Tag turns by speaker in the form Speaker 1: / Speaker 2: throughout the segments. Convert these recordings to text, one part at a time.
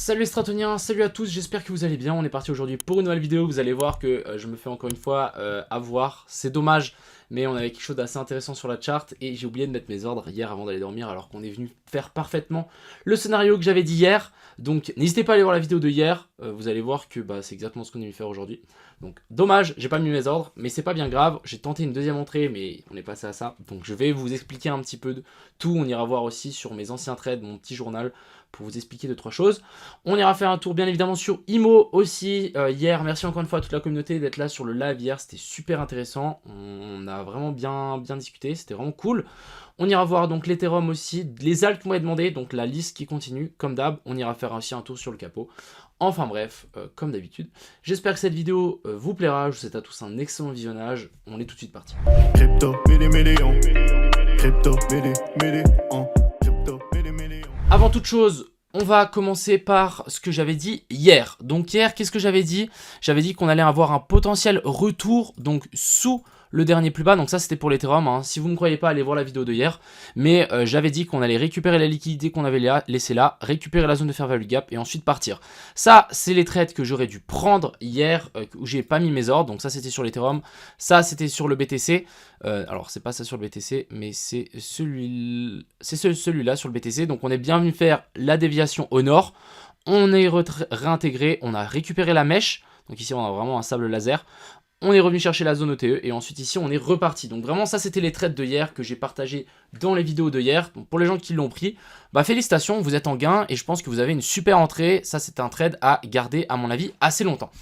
Speaker 1: Salut les Stratoniens, salut à tous, j'espère que vous allez bien. On est parti aujourd'hui pour une nouvelle vidéo. Vous allez voir que je me fais encore une fois avoir. C'est dommage, mais on avait quelque chose d'assez intéressant sur la charte et j'ai oublié de mettre mes ordres hier avant d'aller dormir, alors qu'on est venu faire parfaitement le scénario que j'avais dit hier. Donc n'hésitez pas à aller voir la vidéo de hier, vous allez voir que c'est exactement ce qu'on est venu faire aujourd'hui. Donc dommage, j'ai pas mis mes ordres, mais c'est pas bien grave. J'ai tenté une deuxième entrée, mais on est passé à ça. Donc je vais vous expliquer un petit peu de tout. On ira voir aussi sur mes anciens trades, mon petit journal, pour vous expliquer 2-3 choses. On ira faire un tour bien évidemment sur IMO aussi hier. Merci encore une fois à toute la communauté d'être là sur le live hier, c'était super intéressant. On a vraiment bien discuté, c'était vraiment cool. On ira voir donc l'Ethereum aussi, les altcoins qu'on m'avait demandé, donc la liste qui continue comme d'hab. On ira faire aussi un tour sur le capot. Enfin bref, comme d'habitude, j'espère que cette vidéo vous plaira. Je vous souhaite à tous un excellent visionnage. On est tout de suite parti. Avant toute chose, on va commencer par ce que j'avais dit hier. Donc hier, qu'est-ce que j'avais dit? J'avais dit qu'on allait avoir un potentiel retour donc sous le dernier plus bas. Donc ça, c'était pour l'Ethereum, hein. Si vous ne me croyez pas, allez voir la vidéo de hier. Mais j'avais dit qu'on allait récupérer la liquidité qu'on avait laissée là, récupérer la zone de fair value gap et ensuite partir. Ça, c'est les trades que j'aurais dû prendre hier, où j'ai pas mis mes ordres. Donc ça, c'était sur l'Ethereum. Ça, c'était sur le BTC. Alors, c'est pas ça sur le BTC, mais c'est celui-là sur le BTC. Donc on est bien venu faire la déviation au nord. On est réintégré, on a récupéré la mèche. Donc ici, on a vraiment un sable laser. On est revenu chercher la zone OTE et ensuite ici on est reparti. Donc vraiment ça c'était les trades de hier que j'ai partagé dans les vidéos de hier. Donc pour les gens qui l'ont pris, félicitations, vous êtes en gain et je pense que vous avez une super entrée. Ça c'est un trade à garder à mon avis assez longtemps.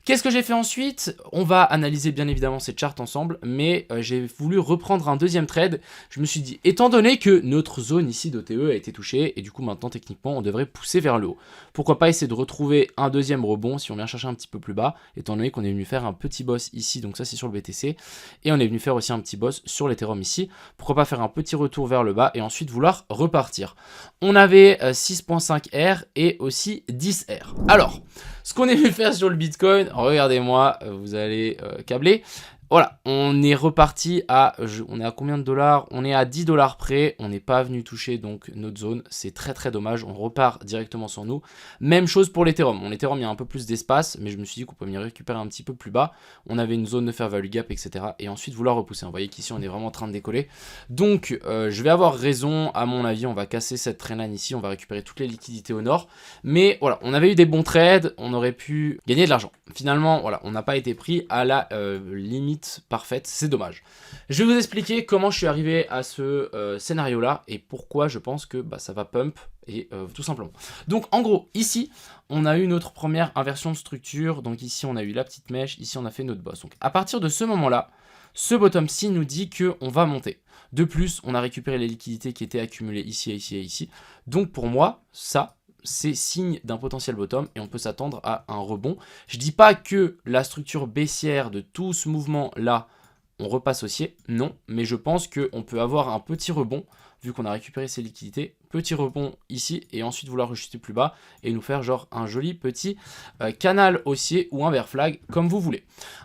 Speaker 1: Qu'est-ce que j'ai fait ensuite? On va analyser bien évidemment ces charts ensemble, mais j'ai voulu reprendre un deuxième trade. Je me suis dit, étant donné que notre zone ici d'OTE a été touchée, et du coup maintenant techniquement on devrait pousser vers le haut. Pourquoi pas essayer de retrouver un deuxième rebond si on vient chercher un petit peu plus bas, étant donné qu'on est venu faire un petit boss ici, donc ça c'est sur le BTC, et on est venu faire aussi un petit boss sur l'Ethereum ici. Pourquoi pas faire un petit retour vers le bas et ensuite vouloir repartir. On avait 6.5R et aussi 10R. Alors, ce qu'on est venu faire sur le Bitcoin, regardez-moi, vous allez câbler. Voilà, on est reparti à, on est à combien de dollars? On est à 10 dollars près, on n'est pas venu toucher donc notre zone, c'est très dommage, on repart directement sur nous. Même chose pour l'Ethereum, mon Ethereum il y a un peu plus d'espace, mais je me suis dit qu'on peut venir récupérer un petit peu plus bas. On avait une zone de fair value gap, etc. Et ensuite vouloir repousser, vous voyez qu'ici on est vraiment en train de décoller. Donc je vais avoir raison, à mon avis, on va casser cette trendline ici, on va récupérer toutes les liquidités au nord. Mais voilà, on avait eu des bons trades, on aurait pu gagner de l'argent. Finalement, voilà, on n'a pas été pris à la limite parfaite, c'est dommage. Je vais vous expliquer comment je suis arrivé à ce scénario là et pourquoi je pense que ça va pump et tout simplement. Donc en gros ici on a eu notre première inversion de structure, donc ici on a eu la petite mèche, ici on a fait notre boss. Donc à partir de ce moment là, ce bottom-ci nous dit qu'on va monter. De plus on a récupéré les liquidités qui étaient accumulées ici, ici et ici. Donc pour moi ça c'est signe d'un potentiel bottom et on peut s'attendre à un rebond. Je dis pas que la structure baissière de tout ce mouvement là, on repasse haussier, non, mais je pense qu'on peut avoir un petit rebond vu qu'on a récupéré ces liquidités, petit rebond ici et ensuite vouloir rechuter plus bas et nous faire genre un joli petit canal haussier ou un bear flag comme vous voulez.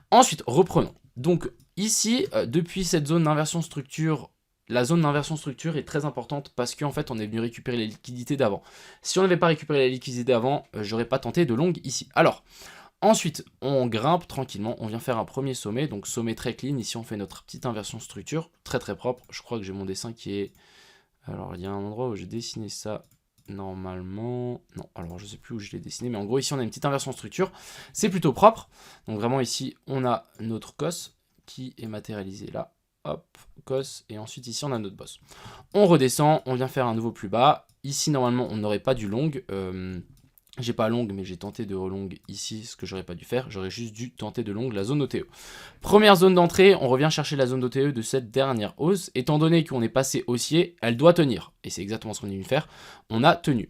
Speaker 1: Ensuite, reprenons. Donc ici, depuis cette zone d'inversion structure, la zone d'inversion structure est très importante parce qu'en fait on est venu récupérer les liquidités d'avant. Si on n'avait pas récupéré les liquidités d'avant, j'aurais pas tenté de long ici. Alors, ensuite on grimpe tranquillement, on vient faire un premier sommet, donc sommet très clean. Ici on fait notre petite inversion structure, très propre. Je crois que j'ai mon dessin qui est... Alors il y a un endroit où j'ai dessiné ça normalement... Non, alors je sais plus où je l'ai dessiné, mais en gros ici on a une petite inversion structure, c'est plutôt propre. Donc vraiment ici on a notre cos qui est matérialisé là. Hop, cos, et ensuite ici on a notre boss. On redescend, on vient faire un nouveau plus bas. Ici normalement on n'aurait pas du long. J'ai pas long mais j'ai tenté de relong ici, ce que j'aurais pas dû faire. J'aurais juste dû tenter de long la zone OTE. Première zone d'entrée, on revient chercher la zone d'OTE de cette dernière hausse. Étant donné qu'on est passé haussier, elle doit tenir. Et c'est exactement ce qu'on est venu faire. On a tenu.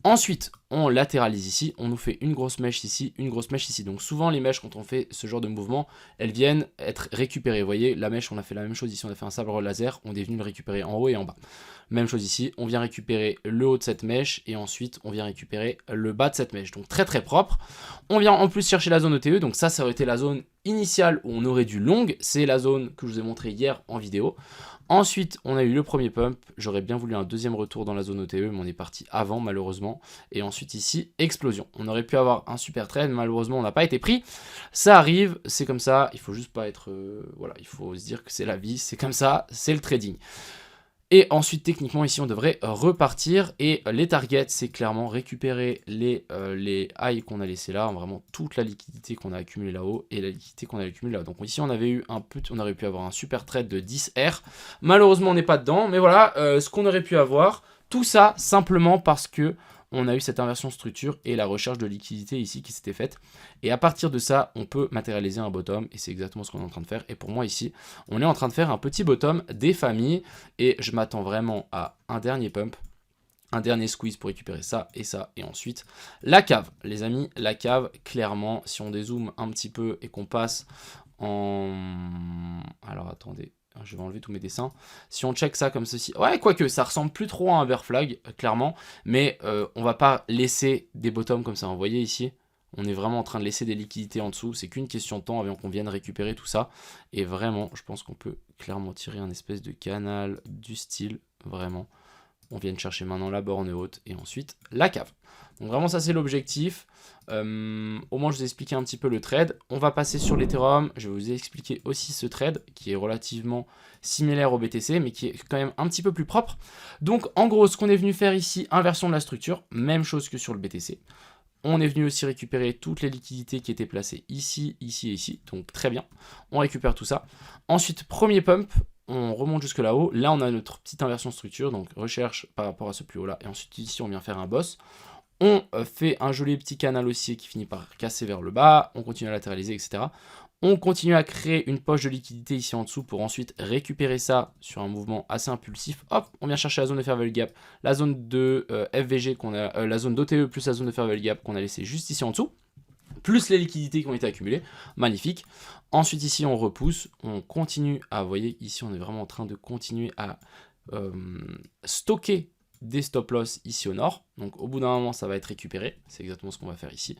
Speaker 1: Ensuite, on latéralise ici, on nous fait une grosse mèche ici, une grosse mèche ici. Donc souvent les mèches quand on fait ce genre de mouvement, elles viennent être récupérées. Vous voyez, la mèche, on a fait la même chose ici, on a fait un sabre laser, on est venu le récupérer en haut et en bas. Même chose ici, on vient récupérer le haut de cette mèche et ensuite on vient récupérer le bas de cette mèche. Donc très propre. On vient en plus chercher la zone OTE, donc ça aurait été la zone initiale où on aurait du long. C'est la zone que je vous ai montré hier en vidéo. Ensuite, on a eu le premier pump. J'aurais bien voulu un deuxième retour dans la zone OTE, mais on est parti avant, malheureusement. Et ensuite, ici, explosion. On aurait pu avoir un super trade, malheureusement, on n'a pas été pris. Ça arrive, c'est comme ça. Il faut juste pas être... voilà, il faut se dire que c'est la vie, c'est comme ça, c'est le trading. Et ensuite, techniquement, ici, on devrait repartir. Et les targets, c'est clairement récupérer les highs qu'on a laissés là. Vraiment toute la liquidité qu'on a accumulée là-haut et la liquidité qu'on a accumulée là. Donc ici, on avait eu on aurait pu avoir un super trade de 10R. Malheureusement, on n'est pas dedans. Mais voilà, ce qu'on aurait pu avoir. Tout ça, simplement parce que on a eu cette inversion structure et la recherche de liquidité ici qui s'était faite. Et à partir de ça, on peut matérialiser un bottom et c'est exactement ce qu'on est en train de faire. Et pour moi ici, on est en train de faire un petit bottom des familles et je m'attends vraiment à un dernier pump, un dernier squeeze pour récupérer ça et ensuite la cave. Les amis, la cave, clairement, si on dézoome un petit peu et qu'on passe en... Alors attendez... Je vais enlever tous mes dessins. Si on check ça comme ceci, ouais, quoique ça ressemble plus trop à un bear flag, clairement, mais on va pas laisser des bottoms comme ça. Vous voyez ici, on est vraiment en train de laisser des liquidités en dessous. C'est qu'une question de temps avant qu'on vienne récupérer tout ça. Et vraiment, je pense qu'on peut clairement tirer un espèce de canal du style, vraiment. On vient de chercher maintenant la borne haute et ensuite la cave. Donc vraiment ça c'est l'objectif. Au moins je vous ai expliqué un petit peu le trade. On va passer sur l'Ethereum. Je vais vous expliquer aussi ce trade qui est relativement similaire au BTC mais qui est quand même un petit peu plus propre. Donc en gros ce qu'on est venu faire ici, inversion de la structure, même chose que sur le BTC. On est venu aussi récupérer toutes les liquidités qui étaient placées ici, ici et ici. Donc très bien, on récupère tout ça. Ensuite premier pump. On remonte jusque là-haut. Là, on a notre petite inversion structure, donc recherche par rapport à ce plus haut-là. Et ensuite, ici, on vient faire un boss. On fait un joli petit canal haussier qui finit par casser vers le bas. On continue à latéraliser, etc. On continue à créer une poche de liquidité ici en dessous pour ensuite récupérer ça sur un mouvement assez impulsif. Hop, on vient chercher la zone de fair value gap, la zone de FVG qu'on a, la zone d'OTE plus la zone de fair value gap qu'on a laissé juste ici en dessous. Plus les liquidités qui ont été accumulées, magnifique. Ensuite ici on repousse, on continue à, vous voyez ici on est vraiment en train de continuer à stocker des stop loss ici au nord. Donc au bout d'un moment ça va être récupéré, c'est exactement ce qu'on va faire ici.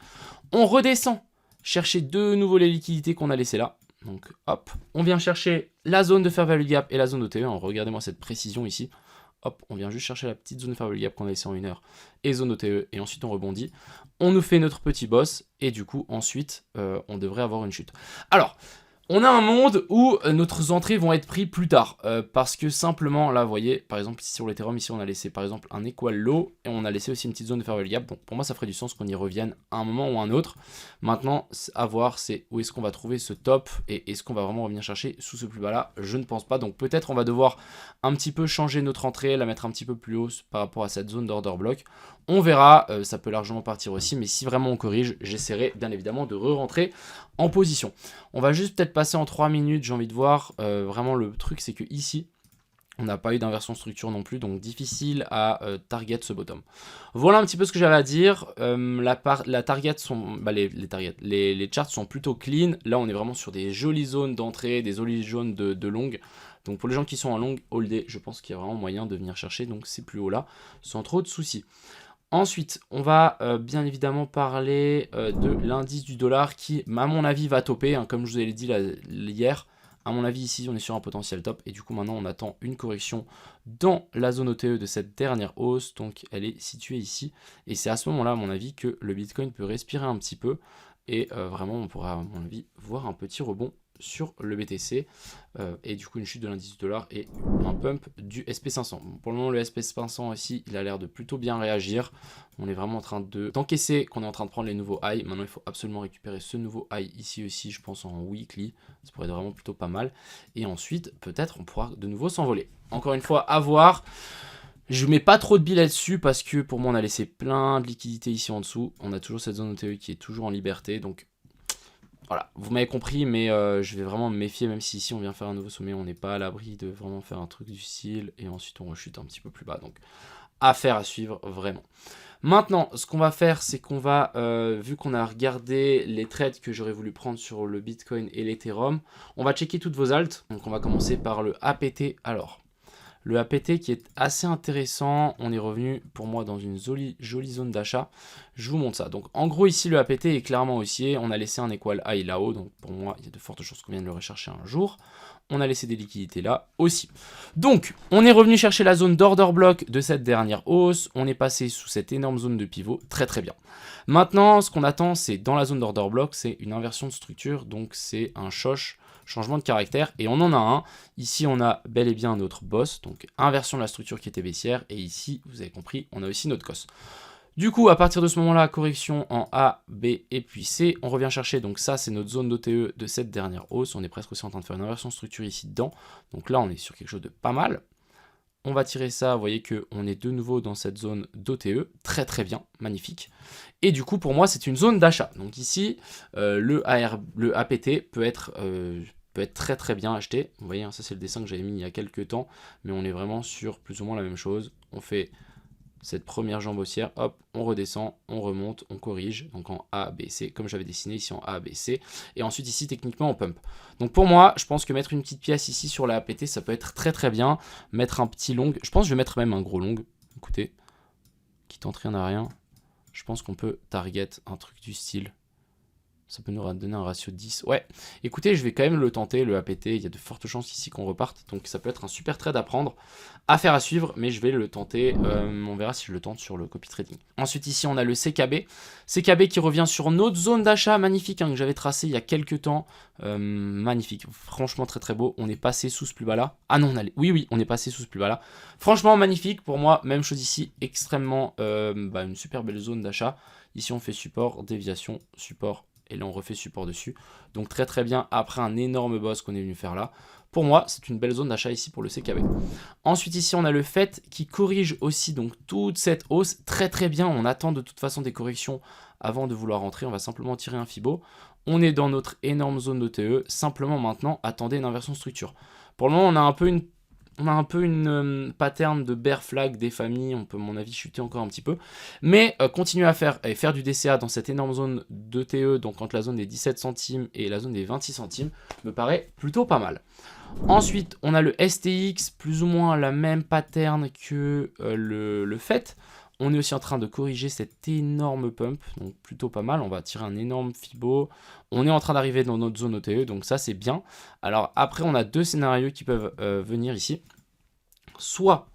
Speaker 1: On redescend, chercher de nouveau les liquidités qu'on a laissées là. Donc hop, on vient chercher la zone de fair value gap et la zone d'OTE. Regardez-moi cette précision ici. Hop, on vient juste chercher la petite zone de fair value gap qu'on a laissée en 1 heure et zone OTE et ensuite on rebondit. On nous fait notre petit boss et du coup ensuite on devrait avoir une chute. Alors, on a un monde où nos entrées vont être prises plus tard parce que simplement là vous voyez par exemple ici sur l'Ethereum ici on a laissé par exemple un equal low et on a laissé aussi une petite zone de fair value gap. Donc pour moi ça ferait du sens qu'on y revienne à un moment ou à un autre. Maintenant à voir c'est où est-ce qu'on va trouver ce top et est-ce qu'on va vraiment revenir chercher sous ce plus bas là. Je ne pense pas, donc peut-être on va devoir un petit peu changer notre entrée, la mettre un petit peu plus haut par rapport à cette zone d'order block. On verra, ça peut largement partir aussi, mais si vraiment on corrige, j'essaierai bien évidemment de re-rentrer en position. On va juste peut-être passer en 3 minutes, j'ai envie de voir. Vraiment le truc c'est que ici, on n'a pas eu d'inversion structure non plus, donc difficile à target ce bottom. Voilà un petit peu ce que j'avais à dire. La target sont, les charts sont plutôt clean. Là, on est vraiment sur des jolies zones d'entrée, des jolies zones de longue. Donc pour les gens qui sont en long holdé, je pense qu'il y a vraiment moyen de venir chercher donc c'est plus haut là, sans trop de soucis. Ensuite, on va bien évidemment parler de l'indice du dollar qui, à mon avis, va topper. Hein, comme je vous l'ai dit hier, à mon avis, ici, on est sur un potentiel top. Et du coup, maintenant, on attend une correction dans la zone OTE de cette dernière hausse. Donc, elle est située ici. Et c'est à ce moment-là, à mon avis, que le Bitcoin peut respirer un petit peu. Et vraiment, on pourra, à mon avis, voir un petit rebond sur le BTC et du coup une chute de l'indice du dollar et un pump du SP500. Bon, pour le moment le SP500 ici il a l'air de plutôt bien réagir. On est vraiment en train d'encaisser qu'on est en train de prendre les nouveaux highs. Maintenant il faut absolument récupérer ce nouveau high ici aussi, je pense en weekly, ça pourrait être vraiment plutôt pas mal et ensuite peut-être on pourra de nouveau s'envoler. Encore une fois à voir. Je mets pas trop de billes là-dessus parce que pour moi on a laissé plein de liquidités ici en dessous. On a toujours cette zone OTE qui est toujours en liberté donc voilà, vous m'avez compris, mais je vais vraiment me méfier, même si ici on vient faire un nouveau sommet, on n'est pas à l'abri de vraiment faire un truc du style, et ensuite on rechute un petit peu plus bas. Donc, affaire à suivre, vraiment. Maintenant, ce qu'on va faire, c'est qu'on va, vu qu'on a regardé les trades que j'aurais voulu prendre sur le Bitcoin et l'Ethereum, on va checker toutes vos alts. Donc on va commencer par le APT. Alors, Le APT qui est assez intéressant, on est revenu pour moi dans une jolie zone d'achat. Je vous montre ça. Donc en gros ici le APT est clairement haussier, on a laissé un equal high là-haut, donc pour moi il y a de fortes chances qu'on vienne le rechercher un jour. On a laissé des liquidités là aussi. Donc on est revenu chercher la zone d'order block de cette dernière hausse, on est passé sous cette énorme zone de pivot, très très bien. Maintenant ce qu'on attend c'est dans la zone d'order block, c'est une inversion de structure, donc c'est un changement de caractère, et on en a un. Ici, on a bel et bien notre boss, donc inversion de la structure qui était baissière, et ici, vous avez compris, on a aussi notre cos. Du coup, à partir de ce moment-là, correction en A, B et puis C, on revient chercher, donc ça, c'est notre zone d'OTE de cette dernière hausse, on est presque aussi en train de faire une inversion de structure ici dedans, donc là, on est sur quelque chose de pas mal. On va tirer ça, vous voyez qu'on est de nouveau dans cette zone d'OTE, très très bien, magnifique. Et du coup, pour moi, c'est une zone d'achat. Donc ici, le APT peut être très très bien acheté. Vous voyez, hein, ça c'est le dessin que j'avais mis il y a quelques temps, mais on est vraiment sur plus ou moins la même chose. On fait cette première jambe haussière, hop, on redescend, on remonte, on corrige, donc en A, B, C, comme j'avais dessiné ici en A, B, C, et ensuite ici techniquement on pump. Donc pour moi, je pense que mettre une petite pièce ici sur la APT, ça peut être très très bien. Mettre un petit long, je pense que je vais mettre même un gros long, écoutez, qui tente rien à rien. Je pense qu'on peut target un truc du style. Ça peut nous donner un ratio de 10. Ouais, écoutez, je vais quand même le tenter, le APT. Il y a de fortes chances ici qu'on reparte. Donc ça peut être un super trade à prendre, à faire à suivre. Mais je vais le tenter. On verra si je le tente sur le copy trading. Ensuite, ici, on a le CKB. CKB qui revient sur notre zone d'achat magnifique hein, que j'avais tracé il y a quelques temps. Magnifique. Franchement, très très beau. On est passé sous ce plus bas là. Ah non, oui, on est passé sous ce plus bas là. Franchement, magnifique. Pour moi, même chose ici. Extrêmement une super belle zone d'achat. Ici, on fait support, déviation, support. Et là on refait support dessus. Donc très très bien après un énorme boss qu'on est venu faire là. Pour moi c'est une belle zone d'achat ici pour le CKB. Ensuite ici on a le FET qui corrige aussi donc toute cette hausse. Très très bien, on attend de toute façon des corrections avant de vouloir rentrer. On va simplement tirer un Fibo. On est dans notre énorme zone d'OTE. Simplement maintenant attendez une inversion de structure. Pour le moment on a un peu une pattern de bear flag des familles, on peut à mon avis chuter encore un petit peu, mais continuer à faire du DCA dans cette énorme zone d'ETE, donc entre la zone des 17 centimes et la zone des 26 centimes, me paraît plutôt pas mal. Ensuite, on a le STX, plus ou moins la même pattern que le FET. On est aussi en train de corriger cette énorme pump, donc plutôt pas mal. On va tirer un énorme Fibo. On est en train d'arriver dans notre zone OTE, donc ça c'est bien. Alors après, on a deux scénarios qui peuvent venir ici. Soit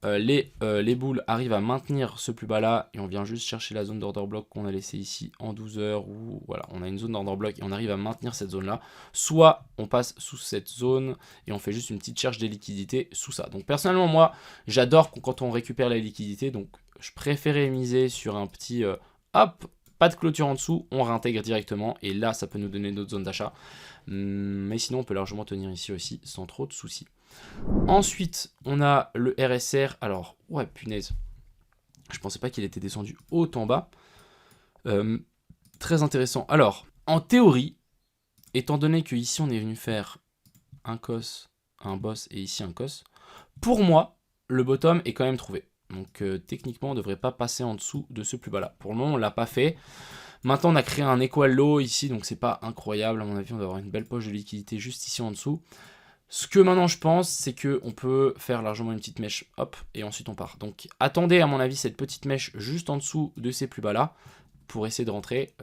Speaker 1: les boules arrivent à maintenir ce plus bas là et on vient juste chercher la zone d'order block qu'on a laissé ici en 12 heures, ou voilà, on a une zone d'order block et on arrive à maintenir cette zone là, soit on passe sous cette zone et on fait juste une petite cherche des liquidités sous ça. Donc personnellement moi j'adore quand on récupère la liquidité, donc je préférais miser sur un petit hop, pas de clôture en dessous, on réintègre directement et là ça peut nous donner notre zone d'achat, mais sinon on peut largement tenir ici aussi sans trop de soucis. Ensuite, on a le RSR. Alors, ouais, punaise. Je pensais pas qu'il était descendu autant bas. Très intéressant. Alors, en théorie, étant donné que ici on est venu faire un cos, un boss et ici un cos, pour moi, le bottom est quand même trouvé. Donc techniquement, on ne devrait pas passer en dessous de ce plus bas là. Pour le moment, on ne l'a pas fait. Maintenant, on a créé un equal low ici, donc c'est pas incroyable. À mon avis, on doit avoir une belle poche de liquidité juste ici en dessous. Ce que maintenant je pense, c'est qu'on peut faire largement une petite mèche, hop, et ensuite on part. Donc attendez à mon avis cette petite mèche juste en dessous de ces plus bas là, pour essayer de rentrer.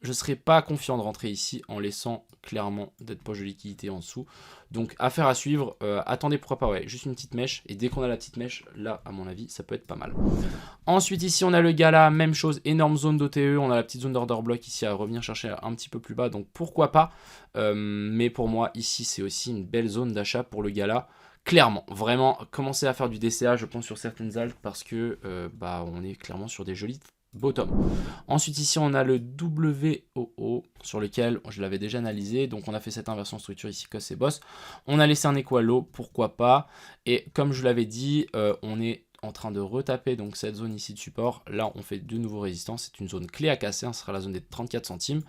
Speaker 1: Je ne serais pas confiant de rentrer ici en laissant clairement d'être poche de liquidité en dessous. Donc affaire à suivre, attendez pourquoi pas, ouais, juste une petite mèche, et dès qu'on a la petite mèche, là à mon avis ça peut être pas mal. Ensuite ici on a le gala, même chose, énorme zone d'OTE, on a la petite zone d'order block ici à revenir chercher un petit peu plus bas, donc pourquoi pas, mais pour moi ici c'est aussi une belle zone d'achat pour le gala. Clairement, vraiment, commencer à faire du DCA je pense sur certaines alts parce que on est clairement sur des jolis bottom. Ensuite ici on a le WOO sur lequel je l'avais déjà analysé, donc on a fait cette inversion structure ici cos et boss, on a laissé un equal low, pourquoi pas, et comme je l'avais dit, on est en train de retaper donc cette zone ici de support, là on fait de nouveaux résistants, c'est une zone clé à casser, ce sera la zone des 34 centimes,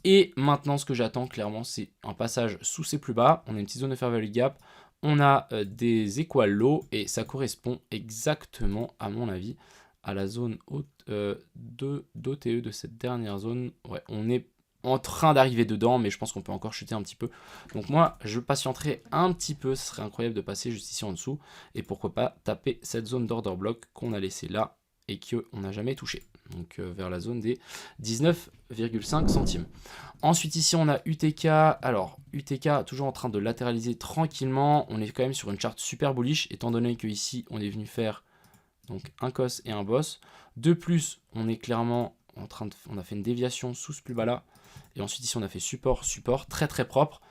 Speaker 1: et maintenant ce que j'attends clairement c'est un passage sous ces plus bas, on a une petite zone de fair value gap, on a des equal low, et ça correspond exactement à mon avis à la zone d'OTE de cette dernière zone. Ouais, on est en train d'arriver dedans, mais je pense qu'on peut encore chuter un petit peu. Donc moi, je patienterai un petit peu, ce serait incroyable de passer juste ici en dessous, et pourquoi pas taper cette zone d'order block qu'on a laissée là, et qu'on n'a jamais touché. Donc vers la zone des 19,5 centimes. Ensuite ici on a UTK, alors UTK toujours en train de latéraliser tranquillement, on est quand même sur une charte super bullish, étant donné que ici on est venu faire donc un cos et un boss. De plus, on est clairement en train de... On a fait une déviation sous ce plus bas là. Et ensuite ici on a fait support, support, très très propre.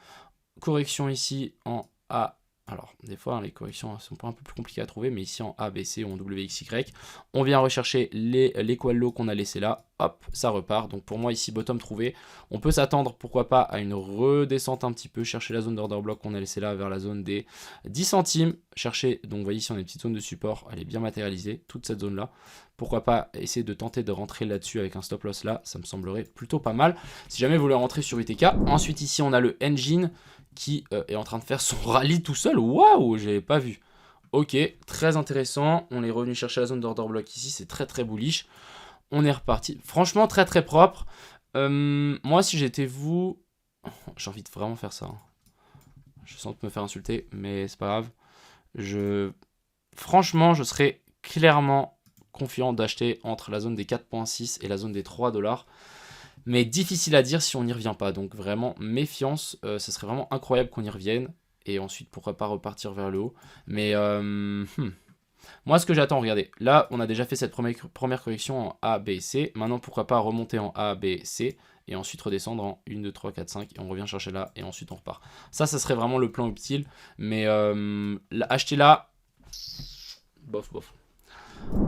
Speaker 1: Correction ici en A. Alors des fois les corrections sont un peu plus compliquées à trouver, mais ici en A, B, C ou en W, X, Y. On vient rechercher les qual low qu'on a laissé là. Hop, ça repart. Donc pour moi ici bottom trouvé. On peut s'attendre pourquoi pas à une redescente un petit peu. Chercher la zone d'order block qu'on a laissé là vers la zone des 10 centimes. Chercher, donc vous voyez ici on a une petite zone de support. Elle est bien matérialisée, toute cette zone là. Pourquoi pas essayer de tenter de rentrer là-dessus avec un stop loss là. Ça me semblerait plutôt pas mal. Si jamais vous voulez rentrer sur UTK. Ensuite ici on a le engine qui est en train de faire son rallye tout seul. Waouh, j'avais pas vu. Ok, très intéressant. On est revenu chercher la zone d'order block ici. C'est très très bullish. On est reparti. Franchement, très très propre. Moi, si j'étais vous... J'ai envie de vraiment faire ça. Je sens me faire insulter, mais c'est pas grave. Franchement, je serais clairement confiant d'acheter entre la zone des 4,6 et la zone des 3 $. Mais difficile à dire si on n'y revient pas. Donc vraiment, méfiance. Ce serait vraiment incroyable qu'on y revienne. Et ensuite, pourquoi pas repartir vers le haut. Mais moi, ce que j'attends, regardez. Là, on a déjà fait cette première correction en A, B, C. Maintenant, pourquoi pas remonter en A, B, C. Et ensuite redescendre en 1, 2, 3, 4, 5. Et on revient chercher là. Et ensuite, on repart. Ça serait vraiment le plan utile. Mais acheter là, bof, bof.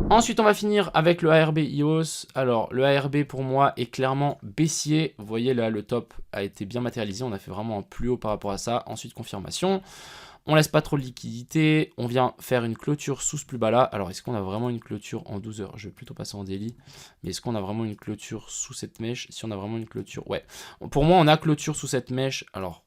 Speaker 1: Ensuite, on va finir avec le ARB EOS. Alors, le ARB pour moi est clairement baissier. Vous voyez là, le top a été bien matérialisé. On a fait vraiment un plus haut par rapport à ça. Ensuite, confirmation. On laisse pas trop de liquidité. On vient faire une clôture sous ce plus bas là. Alors, est-ce qu'on a vraiment une clôture en 12 heures? Je vais plutôt passer en daily. Mais est-ce qu'on a vraiment une clôture sous cette mèche? Si on a vraiment une clôture, ouais. Pour moi, on a clôture sous cette mèche. Alors,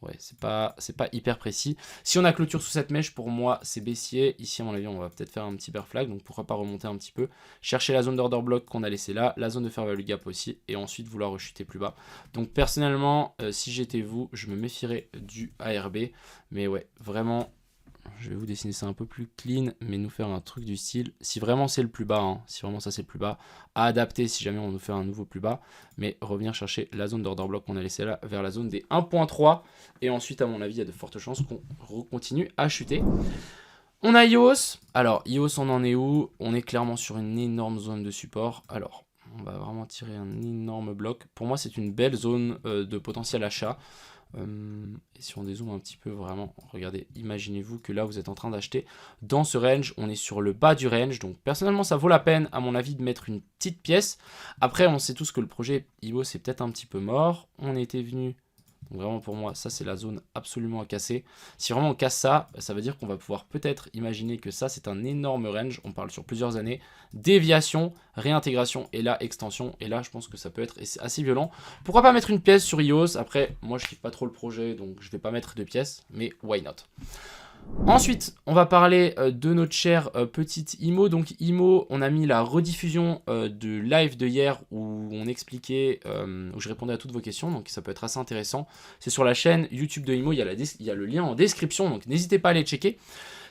Speaker 1: ouais, c'est pas hyper précis. Si on a clôture sous cette mèche, pour moi, c'est baissier. Ici, à mon avis, on va peut-être faire un petit bear flag. Donc, pourquoi pas remonter un petit peu. Chercher la zone d'order block qu'on a laissée là. La zone de fair value gap aussi. Et ensuite, vouloir rechuter plus bas. Donc, personnellement, si j'étais vous, je me méfierais du ARB. Mais ouais, vraiment... Je vais vous dessiner ça un peu plus clean, mais nous faire un truc du style, si vraiment c'est le plus bas, hein, si vraiment ça c'est le plus bas, à adapter si jamais on nous fait un nouveau plus bas, mais revenir chercher la zone d'order block qu'on a laissée là, vers la zone des 1.3, et ensuite à mon avis il y a de fortes chances qu'on continue à chuter. On a EOS, alors EOS on en est où? On est clairement sur une énorme zone de support, alors on va vraiment tirer un énorme bloc, pour moi c'est une belle zone de potentiel achat. Et si on dézoome un petit peu vraiment, regardez, imaginez-vous que là vous êtes en train d'acheter dans ce range, on est sur le bas du range, donc personnellement ça vaut la peine à mon avis de mettre une petite pièce. Après on sait tous que le projet EOS c'est peut-être un petit peu mort, on était venu, donc vraiment pour moi ça c'est la zone absolument à casser. Si vraiment on casse ça, ça veut dire qu'on va pouvoir peut-être imaginer que ça c'est un énorme range, on parle sur plusieurs années, déviation, réintégration et là extension, et là je pense que ça peut être assez violent. Pourquoi pas mettre une pièce sur EOS? Après moi je kiffe pas trop le projet donc je vais pas mettre de pièces, mais why not. Ensuite, on va parler de notre chère petite IMO. Donc IMO, on a mis la rediffusion de live de hier où on expliquait, où je répondais à toutes vos questions. Donc ça peut être assez intéressant. C'est sur la chaîne YouTube de IMO, il y a le lien en description. Donc n'hésitez pas à aller checker.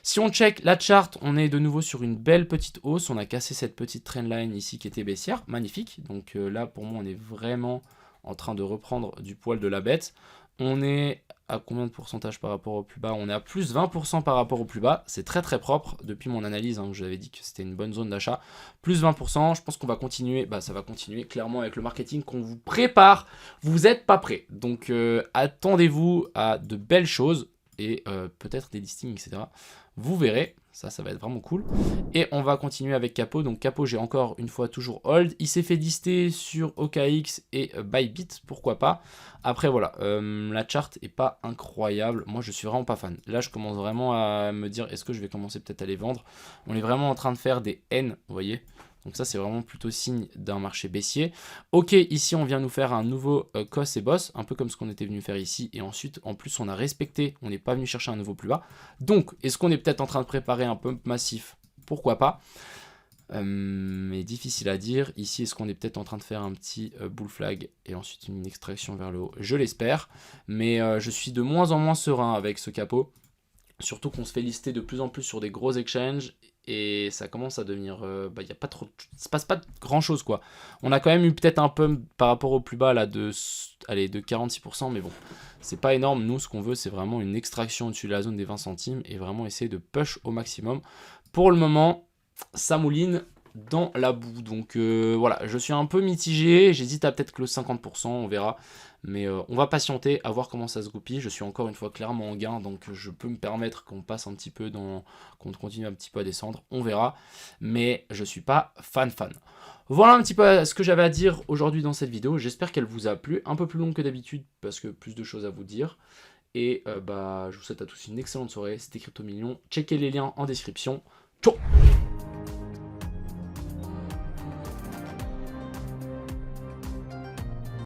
Speaker 1: Si on check la chart, on est de nouveau sur une belle petite hausse. On a cassé cette petite trendline ici qui était baissière. Magnifique. Donc là, pour moi, on est vraiment en train de reprendre du poil de la bête. On est à combien de pourcentage par rapport au plus bas? On est à plus 20% par rapport au plus bas. C'est très très propre depuis mon analyse. Hein, je vous avais dit que c'était une bonne zone d'achat. Plus 20%. Je pense qu'on va continuer. Bah, ça va continuer clairement avec le marketing qu'on vous prépare. Vous n'êtes pas prêts. Donc attendez-vous à de belles choses et peut-être des listings, etc. Vous verrez. Ça va être vraiment cool. Et on va continuer avec Capo. Donc Capo, j'ai encore une fois toujours hold. Il s'est fait lister sur OKX et Bybit, pourquoi pas. Après voilà, la chart est pas incroyable. Moi je suis vraiment pas fan. Là je commence vraiment à me dire est-ce que je vais commencer peut-être à les vendre. On est vraiment en train de faire des N, vous voyez. Donc ça c'est vraiment plutôt signe d'un marché baissier. Ok, ici on vient nous faire un nouveau COS et boss, un peu comme ce qu'on était venu faire ici. Et ensuite en plus on a respecté, on n'est pas venu chercher un nouveau plus bas. Donc est-ce qu'on est peut-être en train de préparer un pump massif? Pourquoi pas. Mais difficile à dire. Ici, est-ce qu'on est peut-être en train de faire un petit bull flag et ensuite une extraction vers le haut? Je l'espère. Mais je suis de moins en moins serein avec ce capot. Surtout qu'on se fait lister de plus en plus sur des gros exchanges. Et ça commence à devenir... y a pas trop, il se passe pas grand chose quoi. On a quand même eu peut-être un peu par rapport au plus bas là de 46%. Mais bon, c'est pas énorme. Nous, ce qu'on veut, c'est vraiment une extraction au-dessus de la zone des 20 centimes. Et vraiment essayer de push au maximum. Pour le moment, ça mouline dans la boue. Donc voilà, je suis un peu mitigé. J'hésite à peut-être close 50%, on verra. Mais on va patienter, à voir comment ça se goupille. Je suis encore une fois clairement en gain, donc je peux me permettre qu'on passe un petit peu qu'on continue un petit peu à descendre. On verra. Mais je suis pas fan. Voilà un petit peu ce que j'avais à dire aujourd'hui dans cette vidéo. J'espère qu'elle vous a plu. Un peu plus longue que d'habitude, parce que plus de choses à vous dire. Et je vous souhaite à tous une excellente soirée. C'était Crypto Million. Checkez les liens en description. Ciao!